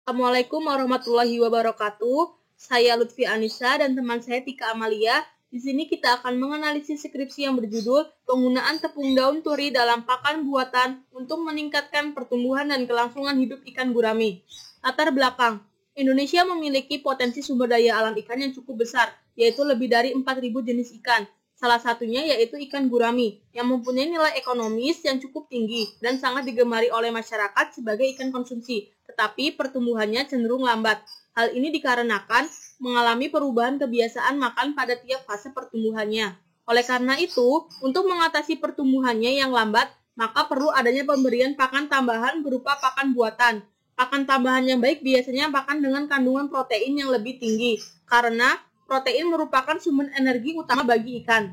Assalamualaikum warahmatullahi wabarakatuh. Saya Lutfi Anissa dan teman saya Tika Amalia. Di sini kita akan menganalisis skripsi yang berjudul Penggunaan tepung daun turi dalam pakan buatan untuk meningkatkan pertumbuhan dan kelangsungan hidup ikan gurami. Latar belakang, Indonesia memiliki potensi sumber daya alam ikan yang cukup besar, yaitu lebih dari 4.000 jenis ikan. Salah satunya yaitu ikan gurami, yang mempunyai nilai ekonomis yang cukup tinggi dan sangat digemari oleh masyarakat sebagai ikan konsumsi, tetapi pertumbuhannya cenderung lambat. Hal ini dikarenakan mengalami perubahan kebiasaan makan pada tiap fase pertumbuhannya. Oleh karena itu, untuk mengatasi pertumbuhannya yang lambat, maka perlu adanya pemberian pakan tambahan berupa pakan buatan. Pakan tambahan yang baik biasanya pakan dengan kandungan protein yang lebih tinggi, karena protein merupakan sumber energi utama bagi ikan.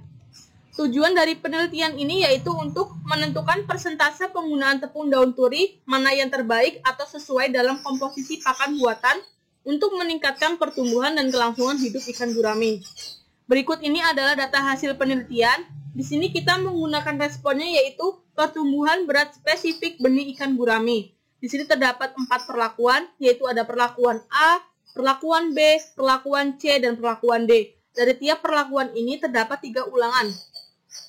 Tujuan dari penelitian ini yaitu untuk menentukan persentase penggunaan tepung daun turi mana yang terbaik atau sesuai dalam komposisi pakan buatan untuk meningkatkan pertumbuhan dan kelangsungan hidup ikan gurami. Berikut ini adalah data hasil penelitian. Di sini kita menggunakan responnya yaitu pertumbuhan berat spesifik benih ikan gurami. Di sini terdapat 4 perlakuan, yaitu ada perlakuan A, perlakuan B, perlakuan C, dan perlakuan D. Dari tiap perlakuan ini terdapat 3 ulangan.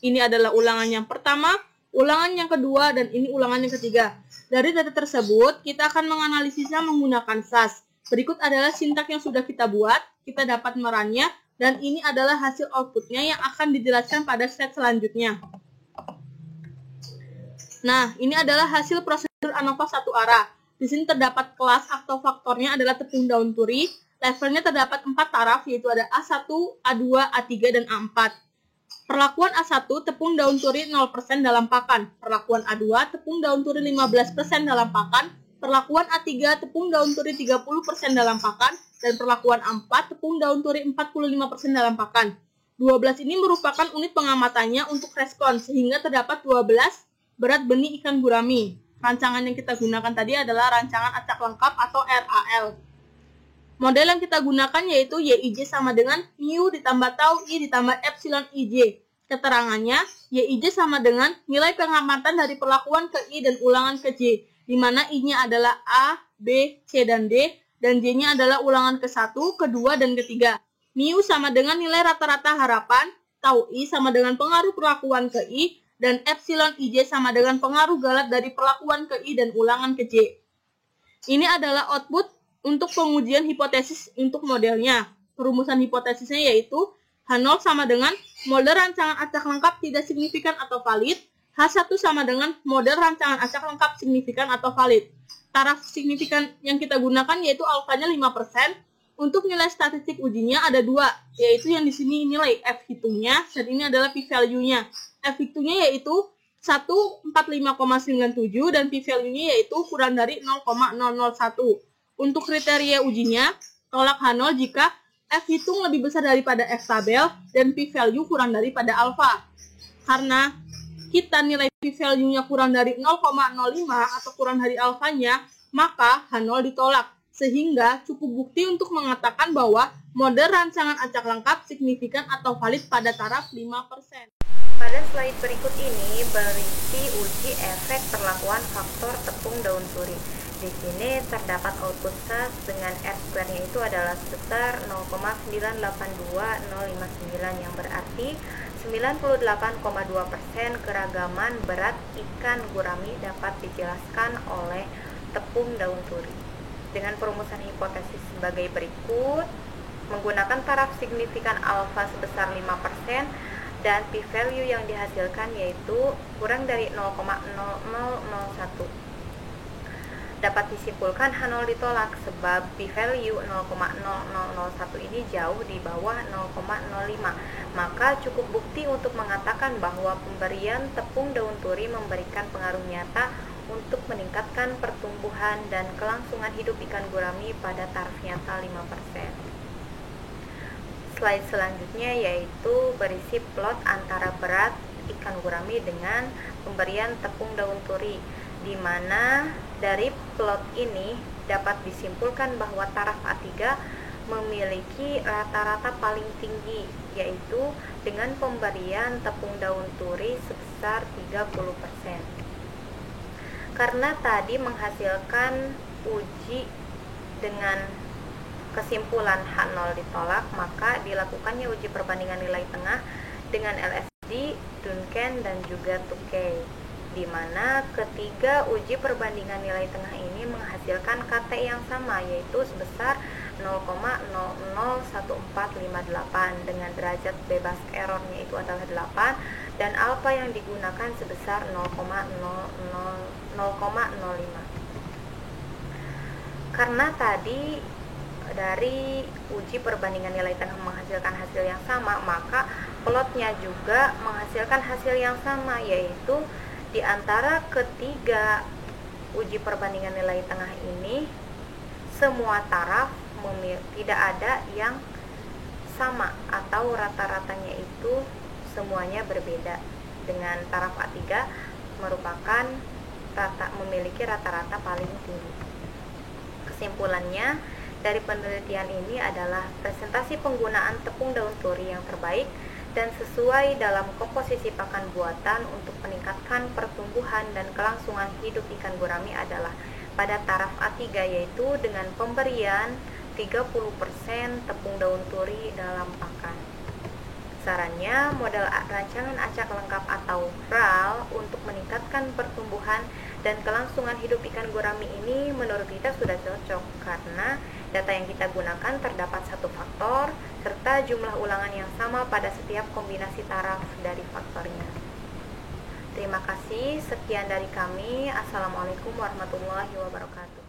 Ini adalah ulangan yang pertama, ulangan yang kedua, dan ini ulangan yang ketiga. Dari data tersebut, kita akan menganalisisnya menggunakan SAS. Berikut adalah sintak yang sudah kita buat, kita dapat merannya, dan ini adalah hasil outputnya yang akan dijelaskan pada slide selanjutnya. Nah, ini adalah hasil prosedur ANOVA satu arah. Di sini terdapat kelas atau faktornya adalah tepung daun turi. Levelnya terdapat 4 taraf, yaitu ada A1, A2, A3, dan A4. Perlakuan A1, tepung daun turi 0% dalam pakan. Perlakuan A2, tepung daun turi 15% dalam pakan. Perlakuan A3, tepung daun turi 30% dalam pakan. Dan perlakuan A4, tepung daun turi 45% dalam pakan. 12 ini merupakan unit pengamatannya untuk respon, sehingga terdapat 12 berat benih ikan gurami. Rancangan yang kita gunakan tadi adalah rancangan acak lengkap atau RAL. Model yang kita gunakan yaitu YIJ sama dengan mu ditambah tau I ditambah epsilon IJ. Keterangannya, YIJ sama dengan nilai pengamatan dari perlakuan ke I dan ulangan ke J, di mana I-nya adalah A, B, C, dan D, dan J-nya adalah ulangan ke-1, ke-2, dan ke-3. Mu sama dengan nilai rata-rata harapan, tau I sama dengan pengaruh perlakuan ke I, dan epsilon IJ sama dengan pengaruh galat dari perlakuan ke I dan ulangan ke J. Ini adalah output untuk pengujian hipotesis untuk modelnya. Perumusan hipotesisnya yaitu H0 sama dengan model rancangan acak lengkap tidak signifikan atau valid, H1 sama dengan model rancangan acak lengkap signifikan atau valid. Taraf signifikan yang kita gunakan yaitu alfanya 5%. Untuk nilai statistik ujinya ada 2, yaitu yang di sini nilai F hitungnya dan ini adalah p-value-nya. F hitungnya yaitu 145,97 dan p-value-nya yaitu kurang dari 0,001. Untuk kriteria ujinya, tolak H0 jika F hitung lebih besar daripada F tabel dan p-value kurang daripada alfa. Karena kita nilai p-value-nya kurang dari 0,05 atau kurang dari alfanya, maka H0 ditolak. Sehingga cukup bukti untuk mengatakan bahwa model rancangan acak lengkap signifikan atau valid pada taraf 5%. Pada slide berikut ini berisi uji efek perlakuan faktor tepung daun turi. Di sini terdapat output SAS dengan R-square-nya itu adalah sebesar 0,982059 yang berarti 98,2% keragaman berat ikan gurami dapat dijelaskan oleh tepung daun turi. Dengan perumusan hipotesis sebagai berikut, menggunakan taraf signifikan alfa sebesar 5% dan p-value yang dihasilkan yaitu kurang dari 0,0001. Dapat disimpulkan H0 ditolak sebab p-value 0,0001 ini jauh di bawah 0,05. Maka cukup bukti untuk mengatakan bahwa pemberian tepung daun turi memberikan pengaruh nyata untuk meningkatkan pertumbuhan dan kelangsungan hidup ikan gurami pada taraf nyata 5%. Slide selanjutnya yaitu berisi plot antara berat ikan gurami dengan pemberian tepung daun turi, di mana dari plot ini dapat disimpulkan bahwa taraf A3 memiliki rata-rata paling tinggi, yaitu dengan pemberian tepung daun turi sebesar 30%. Karena tadi menghasilkan uji Dengan kesimpulan H0 ditolak, maka dilakukannya uji perbandingan nilai tengah dengan LSD, Duncan, dan juga Tukey, di mana ketiga uji perbandingan nilai tengah ini menghasilkan KT yang sama, yaitu sebesar 0,001458 dengan derajat bebas errornya itu adalah 8 dan alfa yang digunakan sebesar 0,05. Karena tadi dari uji perbandingan nilai tengah menghasilkan hasil yang sama, maka plotnya juga menghasilkan hasil yang sama, yaitu di antara ketiga uji perbandingan nilai tengah ini semua taraf tidak ada yang sama atau rata-ratanya itu semuanya berbeda, dengan taraf A3 merupakan memiliki rata-rata paling tinggi. Kesimpulannya dari penelitian ini adalah presentasi penggunaan tepung daun turi yang terbaik dan sesuai dalam komposisi pakan buatan untuk meningkatkan pertumbuhan dan kelangsungan hidup ikan gurami adalah pada taraf A3, yaitu dengan pemberian 30% tepung daun turi dalam pakan. Sarannya, model rancangan acak lengkap atau RAL untuk meningkatkan pertumbuhan dan kelangsungan hidup ikan gurami ini menurut kita sudah cocok karena data yang kita gunakan terdapat satu faktor serta jumlah ulangan yang sama pada setiap kombinasi taraf dari faktornya. Terima kasih, sekian dari kami. Assalamualaikum warahmatullahi wabarakatuh.